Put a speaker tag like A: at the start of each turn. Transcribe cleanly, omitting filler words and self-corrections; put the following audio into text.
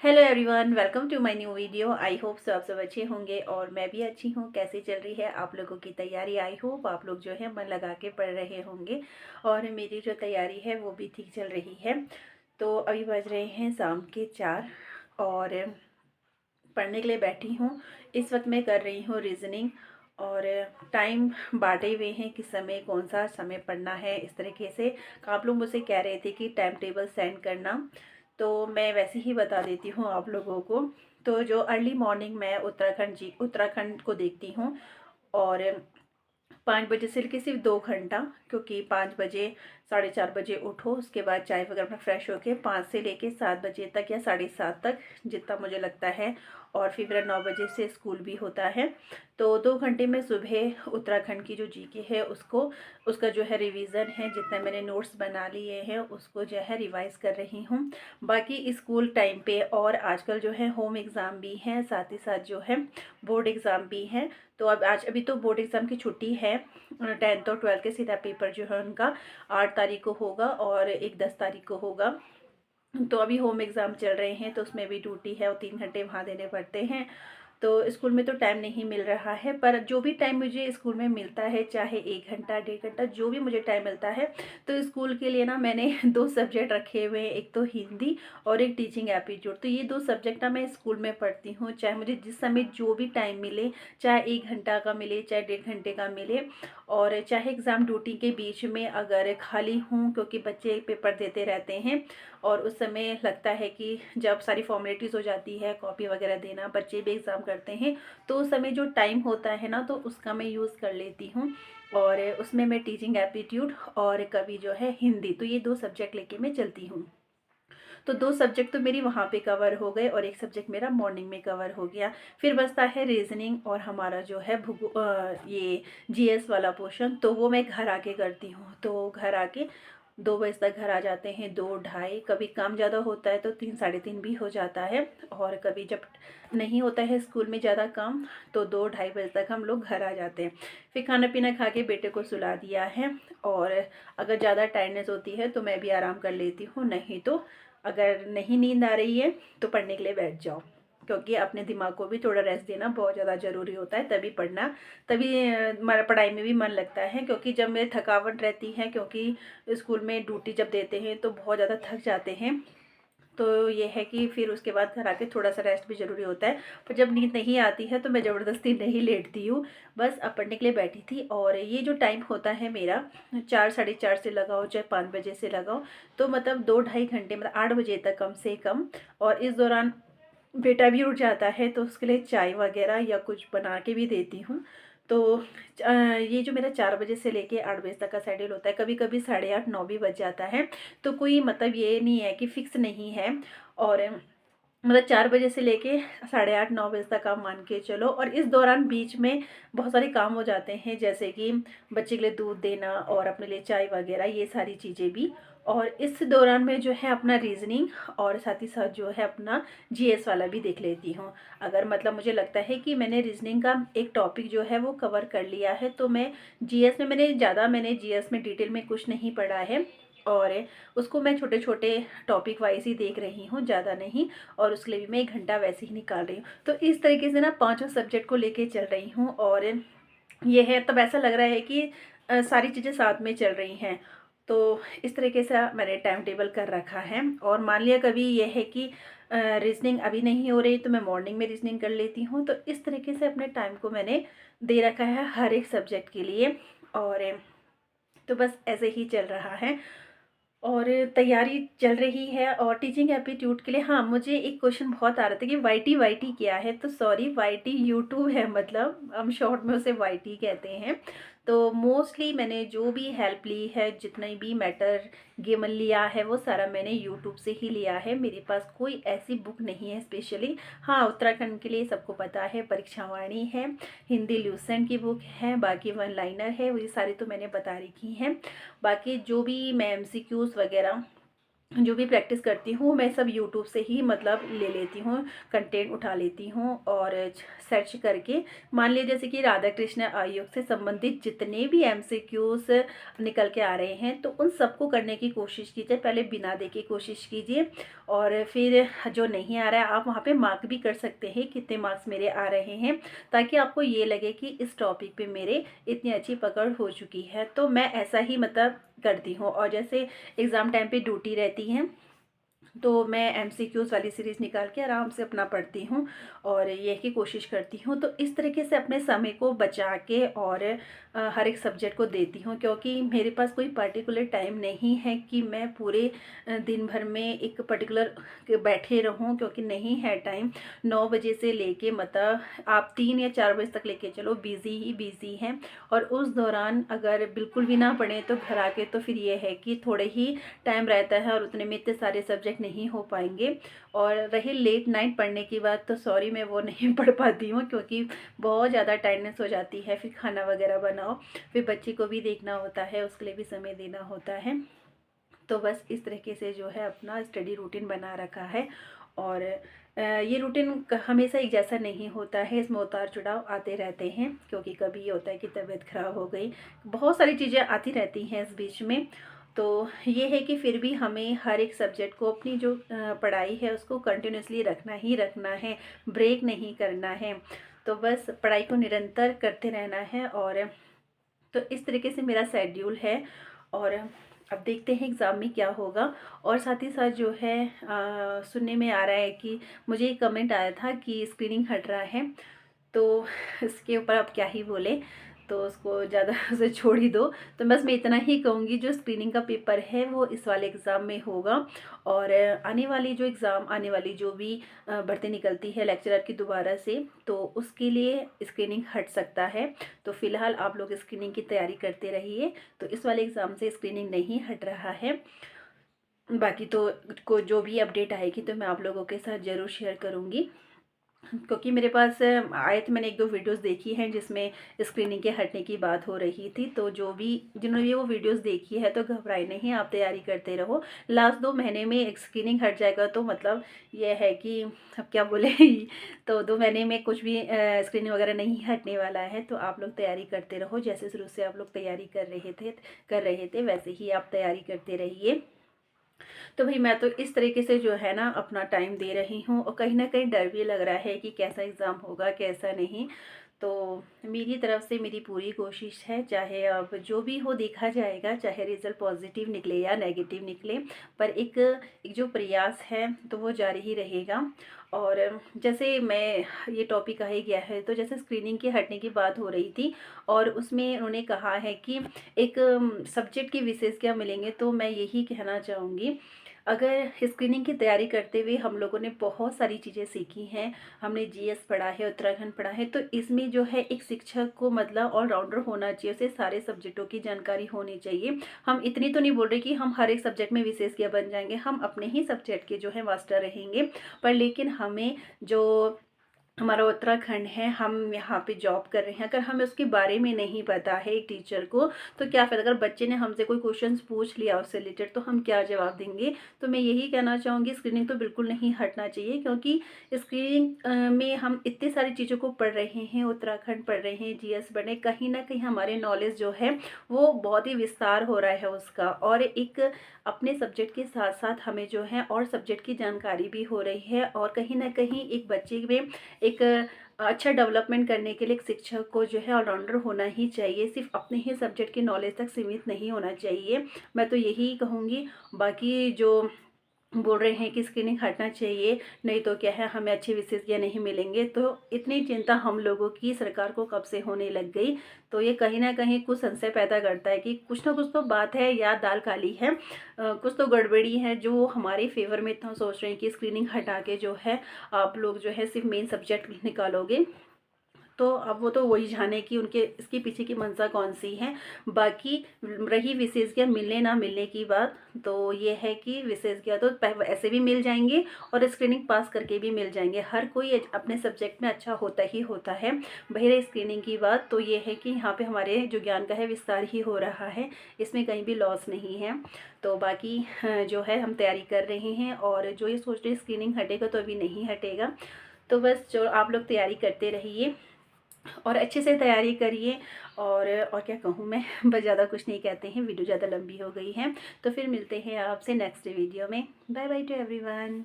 A: Hello everyone, welcome to my new video. I hope सब अच्छे होंगे और मैं भी अच्छी हूँ। कैसी चल रही है आप लोगों की तैयारी? आई होप आप लोग जो है मन लगा के पढ़ रहे होंगे और मेरी जो तैयारी है वो भी ठीक चल रही है। तो अभी बज रहे हैं शाम के 4 और पढ़ने के लिए बैठी हूँ। इस वक्त मैं कर रही हूँ रीजनिंग और टाइम बांटे हुए हैं कि समय कौन सा समय पढ़ना है। इस तरीके से आप लोग मुझसे कह रहे थे कि टाइम टेबल सेंड करना, तो मैं वैसे ही बता देती हूँ आप लोगों को। तो जो अर्ली मॉर्निंग मैं उत्तराखंड को देखती हूँ और 5 बजे से लेकर सिर्फ 2 घंटा, क्योंकि 5 बजे 4:30 बजे उठो, उसके बाद चाय वगैरह अपना फ्रेश होके 5 से लेके 7 बजे तक या 7:30 तक जितना मुझे लगता है, और फिर मेरा 9 बजे से स्कूल भी होता है। तो 2 घंटे में सुबह उत्तराखंड की जो जीके है उसका जो है रिवीजन है, जितना मैंने नोट्स बना लिए हैं उसको जो है रिवाइज कर रही हूँ। बाकी स्कूल टाइम पे और आजकल जो है होम एग्ज़ाम भी हैं, साथ ही साथ जो है बोर्ड एग्ज़ाम भी हैं। तो अब आज अभी तो बोर्ड एग्ज़ाम की छुट्टी है। 10th और 12th के सीधा पेपर जो है उनका 8 तारीख को होगा और एक 10 तारीख को होगा। तो अभी होम एग्ज़ाम चल रहे हैं तो उसमें भी ड्यूटी है और 3 घंटे वहाँ देने पड़ते हैं। तो स्कूल में तो टाइम नहीं मिल रहा है, पर जो भी टाइम मुझे स्कूल में मिलता है, चाहे 1 घंटा 1.5 घंटा जो भी मुझे टाइम मिलता है, तो स्कूल के लिए ना मैंने 2 सब्जेक्ट रखे हुए हैं, एक तो हिंदी और एक टीचिंग एप्टीट्यूड। तो ये 2 सब्जेक्ट ना मैं स्कूल में पढ़ती हूँ, चाहे मुझे जिस समय जो भी टाइम मिले, चाहे 1 घंटा का मिले चाहे 1.5 घंटे का मिले, और चाहे एग्ज़ाम ड्यूटी के बीच में अगर खाली हूँ, क्योंकि बच्चे पेपर देते रहते हैं और उस समय लगता है कि जब सारी फॉर्मेलिटीज़ हो जाती है, कॉपी वगैरह देना, बच्चे भी एग्ज़ाम करते हैं, तो उस समय जो टाइम होता है ना, तो उसका मैं यूज़ कर लेती हूँ। और उसमें मैं टीचिंग एप्टीट्यूड और कभी जो है हिंदी, तो ये 2 सब्जेक्ट लेके मैं चलती हूँ। तो 2 सब्जेक्ट तो मेरी वहाँ पे कवर हो गए और एक सब्जेक्ट मेरा मॉर्निंग में कवर हो गया। फिर बचता है रीजनिंग और हमारा जो है ये जीएस वाला पोर्शन, तो वो मैं घर आके करती हूँ। तो घर आके 2 बजे तक घर आ जाते हैं, 2 ढाई, कभी काम ज़्यादा होता है तो 3 3:30 भी हो जाता है, और कभी जब नहीं होता है स्कूल में ज़्यादा काम तो 2 ढाई बजे तक हम लोग घर आ जाते हैं। फिर खाना पीना खा के बेटे को सुला दिया है, और अगर ज़्यादा टायर्डनेस होती है तो मैं भी आराम कर लेती हूँ, नहीं तो अगर नहीं नींद आ रही है तो पढ़ने के लिए बैठ जाओ, क्योंकि अपने दिमाग को भी थोड़ा रेस्ट देना बहुत ज़्यादा ज़रूरी होता है, तभी पढ़ना, तभी हमारा पढ़ाई में भी मन लगता है। क्योंकि जब मेरी थकावट रहती है, क्योंकि स्कूल में ड्यूटी जब देते हैं तो बहुत ज़्यादा थक जाते हैं, तो ये है कि फिर उसके बाद घर आके थोड़ा सा रेस्ट भी ज़रूरी होता है। पर जब नींद नहीं आती है तो मैं ज़बरदस्ती नहीं लेटती हूँ, बस अब पढ़ने के लिए बैठी थी। और ये जो टाइम होता है मेरा 4 साढ़े 4 से लगाओ चाहे 5 बजे से लगाओ, तो मतलब 2 ढाई घंटे, मतलब 8 बजे तक कम से कम। और इस दौरान बेटा भी उठ जाता है तो उसके लिए चाय वगैरह या कुछ बना के भी देती हूँ। तो ये जो मेरा 4 बजे से लेके 8 बजे तक का शेड्यूल होता है, कभी कभी 8:30 9 भी बज जाता है। तो कोई मतलब ये नहीं है कि फिक्स नहीं है। और मतलब 4 बजे से लेके 8:30 9 बजे तक आप मान के चलो, और इस दौरान बीच में बहुत सारे काम हो जाते हैं, जैसे कि बच्चे के लिए दूध देना और अपने लिए चाय वगैरह, ये सारी चीज़ें भी। और इस दौरान में जो है अपना रीजनिंग और साथ ही साथ जो है अपना जीएस वाला भी देख लेती हूँ। अगर मतलब मुझे लगता है कि मैंने रीजनिंग का एक टॉपिक जो है वो कवर कर लिया है, तो मैं जीएस में मैंने जीएस में डिटेल में कुछ नहीं पढ़ा है, और उसको मैं छोटे छोटे टॉपिक वाइज ही देख रही हूँ, ज़्यादा नहीं। और उसके लिए भी मैं 1 घंटा वैसे ही निकाल रही हूँ। तो इस तरीके से ना पांचों सब्जेक्ट को लेके चल रही हूँ, और ये है तब ऐसा लग रहा है कि सारी चीज़ें साथ में चल रही हैं। तो इस तरीके से मैंने टाइम टेबल कर रखा है। और मान लिया कभी ये है कि रीजनिंग अभी नहीं हो रही तो मैं मॉर्निंग में रीजनिंग कर लेती हूँ। तो इस तरीके से अपने टाइम को मैंने दे रखा है हर एक सब्जेक्ट के लिए। और तो बस ऐसे ही चल रहा है और तैयारी चल रही है। और टीचिंग एप्टीट्यूड के लिए, हाँ, मुझे एक क्वेश्चन बहुत आ रहा था कि वाईटी वाईटी क्या है, तो सॉरी, वाईटी यूट्यूब है, मतलब हम शॉर्ट में उसे वाईटी कहते हैं। तो मोस्टली मैंने जो भी हेल्प ली है, जितने भी मैटर गेमन लिया है, वो सारा मैंने यूट्यूब से ही लिया है। मेरे पास कोई ऐसी बुक नहीं है स्पेशली। हाँ, उत्तराखंड के लिए सबको पता है परीक्षावाणी है, हिंदी ल्यूसेंट की बुक है, बाकी वन लाइनर है, वो ये सारी तो मैंने बता रखी हैं। बाकी जो भी मैं एमसीक्यूज़ वगैरह जो भी प्रैक्टिस करती हूँ मैं सब यूट्यूब से ही मतलब ले लेती हूँ, कंटेंट उठा लेती हूँ और सर्च करके। मान लीजिए जैसे कि राधा कृष्ण आयोग से संबंधित जितने भी एमसीक्यूज निकल के आ रहे हैं तो उन सबको करने की कोशिश कीजिए, पहले बिना देखे कोशिश कीजिए। और फिर जो नहीं आ रहा है आप वहाँ पे मार्क भी कर सकते हैं कितने मार्क्स मेरे आ रहे हैं, ताकि आपको ये लगे कि इस टॉपिक पे मेरे इतनी अच्छी पकड़ हो चुकी है। तो मैं ऐसा ही मतलब करती हूँ। और जैसे एग्ज़ाम टाइम पे ड्यूटी रहती है तो मैं एमसीक्यूज़ वाली सीरीज़ निकाल के आराम से अपना पढ़ती हूँ और ये की कोशिश करती हूँ। तो इस तरीके से अपने समय को बचा के और हर एक सब्जेक्ट को देती हूँ, क्योंकि मेरे पास कोई पर्टिकुलर टाइम नहीं है कि मैं पूरे दिन भर में एक पर्टिकुलर बैठे रहूँ, क्योंकि नहीं है टाइम। 9 बजे से लेके मतलब आप 3 या 4 बजे तक लेके चलो बिज़ी ही बिज़ी हैं। और उस दौरान अगर बिल्कुल भी ना पढ़ें तो घर आके तो फिर ये है कि थोड़े ही टाइम रहता है और उतने में इतने सारे सब्जेक्ट नहीं हो पाएंगे। और रही लेट नाइट पढ़ने की बात तो सॉरी मैं वो नहीं पढ़ पाती हूँ, क्योंकि बहुत ज़्यादा टायर्डनेस हो जाती है। फिर खाना वगैरह बनाओ, फिर बच्चे को भी देखना होता है, उसके लिए भी समय देना होता है। तो बस इस तरीके से जो है अपना स्टडी रूटीन बना रखा है। और ये रूटीन हमेशा एक जैसा नहीं होता है, इसमें उतार चढ़ाव आते रहते हैं, क्योंकि कभी ये होता है कि तबीयत खराब हो गई, बहुत सारी चीज़ें आती रहती हैं इस बीच में। तो ये है कि फिर भी हमें हर एक सब्जेक्ट को अपनी जो पढ़ाई है उसको कंटिन्यूसली रखना ही रखना है, ब्रेक नहीं करना है। तो बस पढ़ाई को निरंतर करते रहना है। और तो इस तरीके से मेरा शेड्यूल है। और अब देखते हैं एग्ज़ाम में क्या होगा। और साथ ही साथ जो है सुनने में आ रहा है कि मुझे एक कमेंट आया था कि स्क्रीनिंग हट रहा है, तो इसके ऊपर आप क्या ही बोले, तो उसको ज़्यादा उसे छोड़ ही दो। तो बस मैं इतना ही कहूँगी, जो स्क्रीनिंग का पेपर है वो इस वाले एग्ज़ाम में होगा। और आने वाली जो एग्ज़ाम आने वाली जो भी भर्ती निकलती है लेक्चरर की दोबारा से, तो उसके लिए स्क्रीनिंग हट सकता है। तो फ़िलहाल आप लोग स्क्रीनिंग की तैयारी करते रहिए। तो इस वाले एग्ज़ाम से स्क्रीनिंग नहीं हट रहा है। बाकी तो को जो भी अपडेट आएगी तो मैं आप लोगों के साथ ज़रूर शेयर करूँगी, क्योंकि मेरे पास आए थे, मैंने 1-2 वीडियोस देखी हैं जिसमें स्क्रीनिंग के हटने की बात हो रही थी। तो जो भी जिन्होंने भी वो वीडियोस देखी है तो घबराए नहीं, आप तैयारी करते रहो। लास्ट 2 महीने में एक स्क्रीनिंग हट जाएगा तो मतलब ये है कि अब क्या बोले तो 2 महीने में कुछ भी स्क्रीनिंग वगैरह नहीं हटने वाला है। तो आप लोग तैयारी करते रहो, जैसे शुरू से आप लोग तैयारी कर रहे थे वैसे ही आप तैयारी करते रहिए। तो भाई मैं तो इस तरीके से जो है ना अपना टाइम दे रही हूँ, और कहीं ना कहीं डर भी लग रहा है कि कैसा एग्ज़ाम होगा कैसा नहीं। तो मेरी तरफ से मेरी पूरी कोशिश है, चाहे अब जो भी हो देखा जाएगा, चाहे रिज़ल्ट पॉजिटिव निकले या नेगेटिव निकले, पर एक जो प्रयास है तो वो जारी ही रहेगा। और जैसे मैं ये टॉपिक आ ही गया है, तो जैसे स्क्रीनिंग के हटने की बात हो रही थी और उसमें उन्होंने कहा है कि एक सब्जेक्ट की विशेषज्ञ मिलेंगे, तो मैं यही कहना चाहूँगी, अगर स्क्रीनिंग की तैयारी करते हुए हम लोगों ने बहुत सारी चीज़ें सीखी हैं, हमने जीएस पढ़ा है, उत्तराखंड पढ़ा है, तो इसमें जो है एक शिक्षक को मतलब ऑलराउंडर होना चाहिए, उसे सारे सब्जेक्टों की जानकारी होनी चाहिए। हम इतनी तो नहीं बोल रहे कि हम हर एक सब्जेक्ट में विशेषज्ञ बन जाएंगे, हम अपने ही सब्जेक्ट के जो है मास्टर रहेंगे, पर लेकिन हमें जो हमारा उत्तराखंड है, हम यहाँ पे जॉब कर रहे हैं, अगर हमें उसके बारे में नहीं पता है एक टीचर को, तो क्या फ़ायदा। अगर बच्चे ने हमसे कोई क्वेश्चंस पूछ लिया उससे रिलेटेड, तो हम क्या जवाब देंगे। तो मैं यही कहना चाहूँगी, स्क्रीनिंग तो बिल्कुल नहीं हटना चाहिए, क्योंकि स्क्रीनिंग में हम इतनी सारी चीज़ों को पढ़ रहे हैं, उत्तराखंड पढ़ रहे हैं, जीएस पढ़ रहे हैं, कहीं ना कहीं हमारे नॉलेज जो है वो बहुत ही विस्तार हो रहा है उसका। और एक अपने सब्जेक्ट के साथ साथ हमें जो है और सब्जेक्ट की जानकारी भी हो रही है। और कहीं ना कहीं एक बच्चे में एक अच्छा डेवलपमेंट करने के लिए एक शिक्षक को जो है ऑलराउंडर होना ही चाहिए, सिर्फ अपने ही सब्जेक्ट की नॉलेज तक सीमित नहीं होना चाहिए। मैं तो यही कहूँगी। बाकी जो बोल रहे हैं कि स्क्रीनिंग हटना चाहिए, नहीं तो क्या है हमें अच्छे विशेषज्ञ नहीं मिलेंगे, तो इतनी चिंता हम लोगों की सरकार को कब से होने लग गई। तो ये कहीं ना कहीं कुछ संशय पैदा करता है कि कुछ ना कुछ तो बात है या दाल काली है, कुछ तो गड़बड़ी है, जो हमारे फेवर में इतना सोच रहे हैं कि स्क्रीनिंग हटा के जो है आप लोग जो है सिर्फ मेन सब्जेक्ट निकालोगे। तो अब वो तो वही जाने कि उनके इसके पीछे की मंशा कौन सी है। बाकी रही विशेषज्ञ मिलने ना मिलने की बात, तो ये है कि विशेषज्ञ तो ऐसे भी मिल जाएंगे और स्क्रीनिंग पास करके भी मिल जाएंगे। हर कोई अपने सब्जेक्ट में अच्छा होता ही होता है। वही रही स्क्रीनिंग की बात, तो ये है कि यहाँ पे हमारे जो ज्ञान का है विस्तार ही हो रहा है, इसमें कहीं भी लॉस नहीं है। तो बाकी जो है हम तैयारी कर रहे हैं, और जो ये सोच रहे स्क्रीनिंग हटेगा तो अभी नहीं हटेगा। तो बस जो आप लोग तैयारी करते रहिए और अच्छे से तैयारी करिए। और क्या कहूँ मैं, बस ज़्यादा कुछ नहीं कहते हैं, वीडियो ज़्यादा लंबी हो गई है। तो फिर मिलते हैं आपसे नेक्स्ट वीडियो में। Bye bye to everyone.